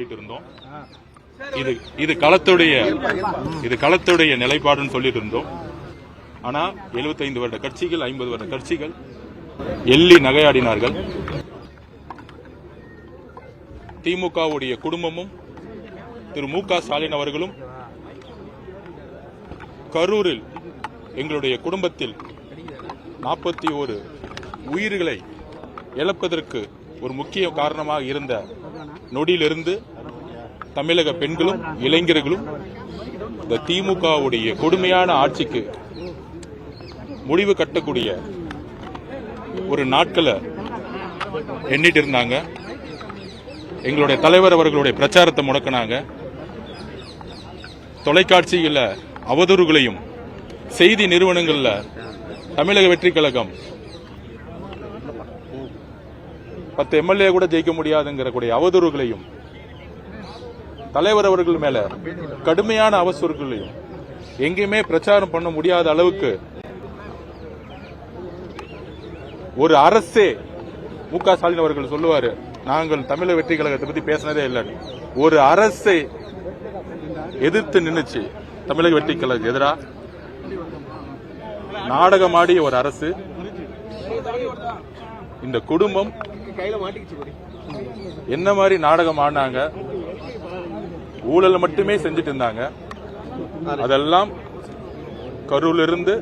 இருந்தோம். இது களத்துடைய நிலைப்பாடுன்னு சொல்லிட்டு இருந்தோம். ஆனா 75 வருட கட்சிகள் 50 வருட கட்சிகள் எள்ளி நகையாடினார்கள். திமுகவுடைய குடும்பமும் திரு மு க ஸ்டாலின் அவர்களும் கரூரில் எங்களுடைய குடும்பத்தில் 41 உயிர்களை இழப்பதற்கு ஒரு முக்கிய காரணமாக இருந்த நொடியிலிருந்து தமிழக பெண்களும் இளைஞர்களும் இந்த திமுகவுடைய கொடுமையான ஆட்சிக்கு முடிவு கட்டக்கூடிய ஒரு நாட்களை எண்ணிட்டு இருந்தாங்க. எங்களுடைய தலைவர் அவர்களுடைய பிரச்சாரத்தை முடக்கினாங்க. தொலைக்காட்சியில் அவதூறுகளையும் செய்தி நிறுவனங்கள்ல தமிழக வெற்றி கழகம் 10 எம்எல்ஏ கூட ஜெயிக்க முடியாதுங்கிற கூடிய அவதூறுகளையும் தலைவர் அவர்கள் மேல கடுமையான அவசரங்களையும் எங்கேயுமே பிரச்சாரம் பண்ண முடியாத அளவுக்கு ஒரு அரசே மு க ஸ்டாலின் அவர்கள் சொல்லுவாரு, நாங்கள் தமிழக வெற்றி கழகத்தை பத்தி பேசினதே இல்லைன்னு. ஒரு அரசை எதிர்த்து நின்னுச்சு தமிழக வெற்றி கழகம் எதிரா நாடகமாடிய ஒரு அரசு. இந்த குடும்பம் என்ன மாதிரி நாடகம் ஆடினாங்க, ஊழல் மட்டுமே செஞ்சுட்டு இருந்தாங்க. அதெல்லாம் கரூரிலிருந்து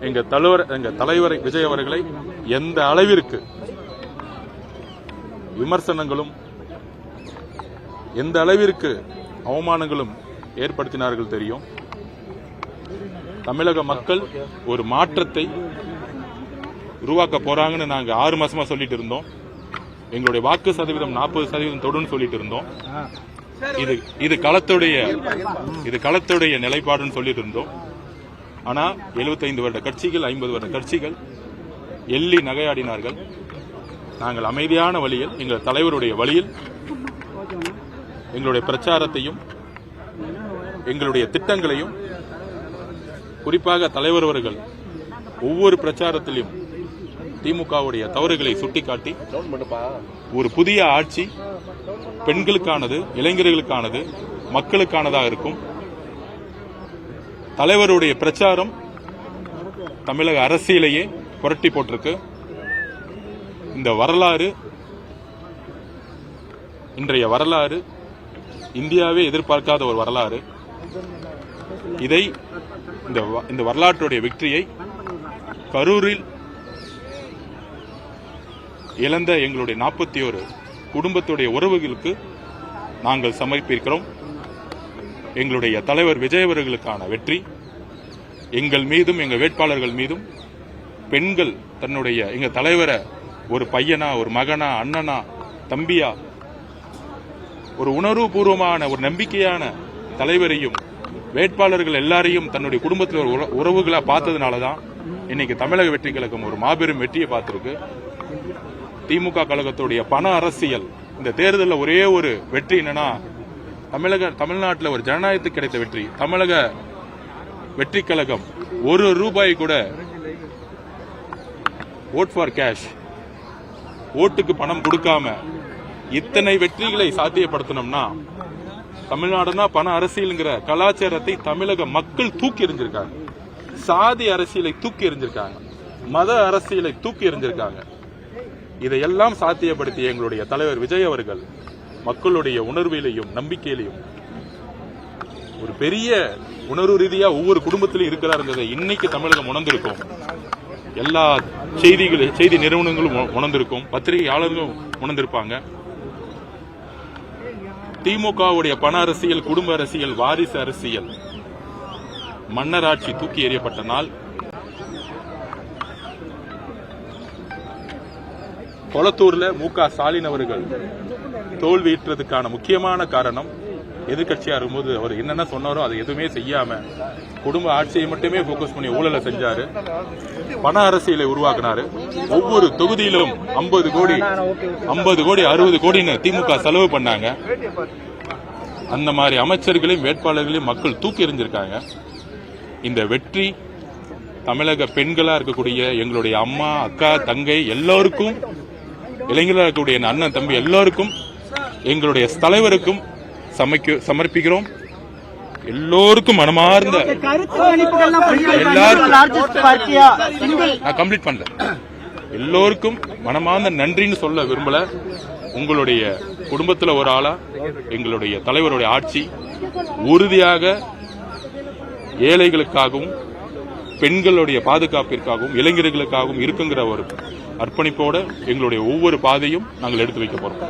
எங்க தலைவர் விஜய் அவர்களை எந்த அளவிற்கு விமர்சனங்களும் எந்த அளவிற்கு அவமானங்களும் ஏற்படுத்தினார்கள் தெரியும். தமிழக மக்கள் ஒரு மாற்றத்தை உருவாக்க போறாங்கன்னு நாங்க 6 மாசமா சொல்லிட்டு இருந்தோம். எங்களுடைய வாக்கு சதவீதம் 40% தொடுன்னு சொல்லிட்டு இருந்தோம். இது களத்துடைய நிலைப்பாடுன்னு சொல்லிட்டு இருந்தோம். ஆனா 75 வருட கட்சிகள் 50 வருட கட்சிகள் எள்ளி நகையாடினார்கள். நாங்கள் அமைதியான வழியில் எங்கள் தலைவருடைய வழியில் எங்களுடைய பிரச்சாரத்தையும் எங்களுடைய திட்டங்களையும், குறிப்பாக தலைவர் அவர்கள் ஒவ்வொரு பிரச்சாரத்திலும் திமுகவுடைய தவறுகளை சுட்டிக்காட்டி ஒரு புதிய ஆட்சி பெண்களுக்கானது, இளைஞர்களுக்கானது, மக்களுக்கானதாக இருக்கும். தலைவருடைய பிரச்சாரம் தமிழக அரசியலையே புரட்டி போட்டிருக்கு. இந்த வரலாறு, இன்றைய வரலாறு இந்தியாவே எதிர்பார்க்காத ஒரு வரலாறு. இந்த வரலாற்றுடைய வெற்றியை கரூரில் இழந்த எங்களுடைய 41 குடும்பத்துடைய உறவுகளுக்கு நாங்கள் சமர்ப்பிக்கிறோம். எங்களுடைய தலைவர் விஜய் அவர்களுக்கான வெற்றி எங்கள் மீதும் எங்கள் வேட்பாளர்கள் மீதும் பெண்கள் தன்னுடைய எங்க தலைவரை ஒரு பையனா, ஒரு மகனா, அண்ணனா, தம்பியா, ஒரு உணர்வுபூர்வமான ஒரு நம்பிக்கையான தலைவரையும் வேட்பாளர்கள் எல்லாரையும் தன்னுடைய குடும்பத்தில் உறவுகளா பார்த்ததுனாலதான் இன்னைக்கு தமிழக வெற்றி கழகம் ஒரு மாபெரும் வெற்றியை பார்த்திருக்கு. திமுக கழகத்துடைய பண அரசியல் இந்த தேர்தலில் ஒரே ஒரு வெற்றி என்னன்னா, தமிழ்நாட்டில் ஒரு ஜனநாயகத்துக்கு கிடைத்த வெற்றி. தமிழக வெற்றி கழகம் ₹1 கூட ஓட் ஃபார் கேஷ், ஓட்டுக்கு பணம் கொடுக்காம இத்தனை வெற்றிகளை சாத்தியப்படுத்தணும்னா, தமிழ்நாடுனா பண அரசியல்ங்கிற கலாச்சாரத்தை தமிழக மக்கள் தூக்கி எறிஞ்சிருக்காங்க. சாதி அரசியலை தூக்கி எறிஞ்சிருக்காங்க, மத அரசியலை தூக்கி எறிஞ்சிருக்காங்க. இதையெல்லாம் சாத்தியப்படுத்திய எங்களுடைய தலைவர் விஜய் அவர்கள் மக்களுடைய உணர்விலையும் நம்பிக்கையிலையும் ஒரு பெரிய உணர்வு ரீதியா ஒவ்வொரு குடும்பத்திலும் இருக்கிறாருங்கிறத இன்னைக்கு தமிழகம் உணர்ந்திருக்கும். எல்லா செய்தி நிறுவனங்களும் உணர்ந்திருக்கும், பத்திரிகையாளர்களும் உணர்ந்திருப்பாங்க. திமுகவுடைய பண அரசியல், குடும்ப அரசியல், வாரிசு அரசியல், மன்னராட்சி தூக்கி எறியப்பட்ட நாள். கொளத்தூர்ல மு க ஸ்டாலின் அவர்கள் தோல்வியுற்றதுக்கான முக்கியமான காரணம், எதிர்கட்சியா இருக்கும்போது அவர் என்னென்ன சொன்னாரோ அதை எதுவுமே செய்யாம குடும்ப ஆட்சியை மட்டுமே போக்கஸ் பண்ணி ஊழலை செஞ்சாரு, பண அரசியலை உருவாக்கினாரு. ஒவ்வொரு தொகுதியிலும் 50 கோடி 60 கோடின்னு திமுக செலவு பண்ணாங்க. அந்த மாதிரி அமைச்சர்களையும் வேட்பாளர்களையும் மக்கள் தூக்கி எறிஞ்சிருக்காங்க. இந்த வெற்றி தமிழக பெண்களா இருக்கக்கூடிய எங்களுடைய அம்மா, அக்கா, தங்கை எல்லோருக்கும், இளைஞர்களாக இருக்கக்கூடிய அண்ணன், தம்பி எல்லோருக்கும் எங்களுடைய தலைவருக்கும் சமர்ப்பிக்கிறோம். எல்லோருக்கும் மனமார்ந்த கம்ப்ளீட் பண்ணல எல்லோருக்கும் மனமார்ந்த நன்றின்னு சொல்ல விரும்பல. உங்களுடைய குடும்பத்தில் ஒரு ஆளா எங்களுடைய தலைவருடைய ஆட்சி உறுதியாக ஏழைகளுக்காகவும் பெண்களுடைய பாதுகாப்பிற்காகவும் இளைஞர்களுக்காகவும் இருக்குங்கிற ஒரு அர்ப்பணிப்போட எங்களுடைய ஒவ்வொரு பாதையும் நாங்கள் எடுத்து வைக்க போறோம்.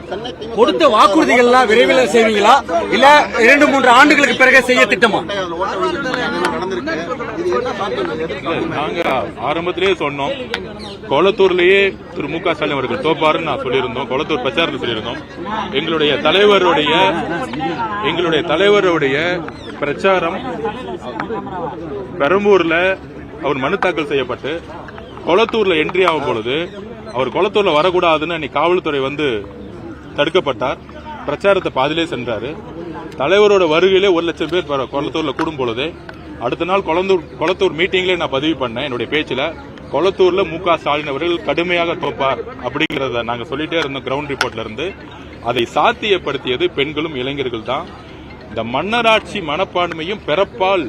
கொடுத்த வாக்குறுதிகள் விரைவில் செய்வீங்களா இல்ல 2-3 ஆண்டுகளுக்கு பிறகு செய்ய திட்டமா? நாங்க ஆரம்பத்திலேயே சொன்னோம், கொளத்தூர்லயே திரு மு க ஸ்டாலின் அவர்கள் தோப்பாருன்னு நான் சொல்லியிருந்தோம். கொளத்தூர் பிரச்சாரத்தில் சொல்லியிருந்தோம். எங்களுடைய தலைவருடைய பிரச்சாரம் பெரம்பூர்ல அவர் மனு தாக்கல் செய்யப்பட்டு கொளத்தூர்ல என்ட்ரி ஆகும் பொழுது அவர் கொளத்தூர்ல வரக்கூடாதுன்னு அன்னைக்கு காவல்துறை வந்து தடுக்கப்பட்டார். பிரச்சாரத்தை பாதிலே சென்றாரு. தலைவரோட வருகையிலே 1 லட்சம் பேர் கொளத்தூர்ல கூடும் பொழுது அடுத்த நாள் கொளத்தூர் மீட்டிங்ல நான் பதிவு பண்ணேன். என்னுடைய பேச்சுல கொளத்தூர்ல மு க ஸ்டாலின் அவர்கள் கடுமையாக தோப்பார் அப்படிங்கறத நாங்க சொல்லிட்டே இருந்தோம். கிரவுண்ட் ரிப்போர்ட்ல இருந்து அதை சாத்தியப்படுத்தியது பெண்களும் இளைஞர்கள் தான். இந்த மன்னராட்சி மனப்பான்மையும் பிறப்பால்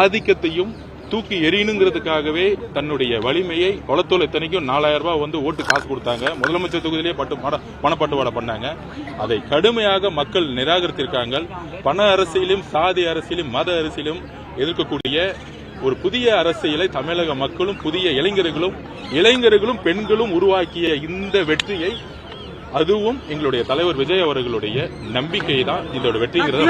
ஆதிக்கத்தையும் தூக்கி எறியணுங்கிறதுக்காகவே தன்னுடைய வலிமையை கொளத்தூர் இத்தனைக்கும் 4000 ரூபாய் வந்து ஓட்டு காசு கொடுத்தாங்க. முதலமைச்சர் தொகுதியிலே பணப்பட்டுவாடா பண்ணாங்க. அதை கடுமையாக மக்கள் நிராகரித்திருக்காங்க. பண அரசியலும் சாதி அரசியலும் மத அரசியலும் எதிர்க்கக்கூடிய ஒரு புதிய அரசியலை தமிழக மக்களும் புதிய இளைஞர்களும் பெண்களும் உருவாக்கிய இந்த வெற்றியை, அதுவும் எங்களுடைய தலைவர் விஜய் அவர்களுடைய நம்பிக்கை தான் இதோட வெற்றிங்கிறத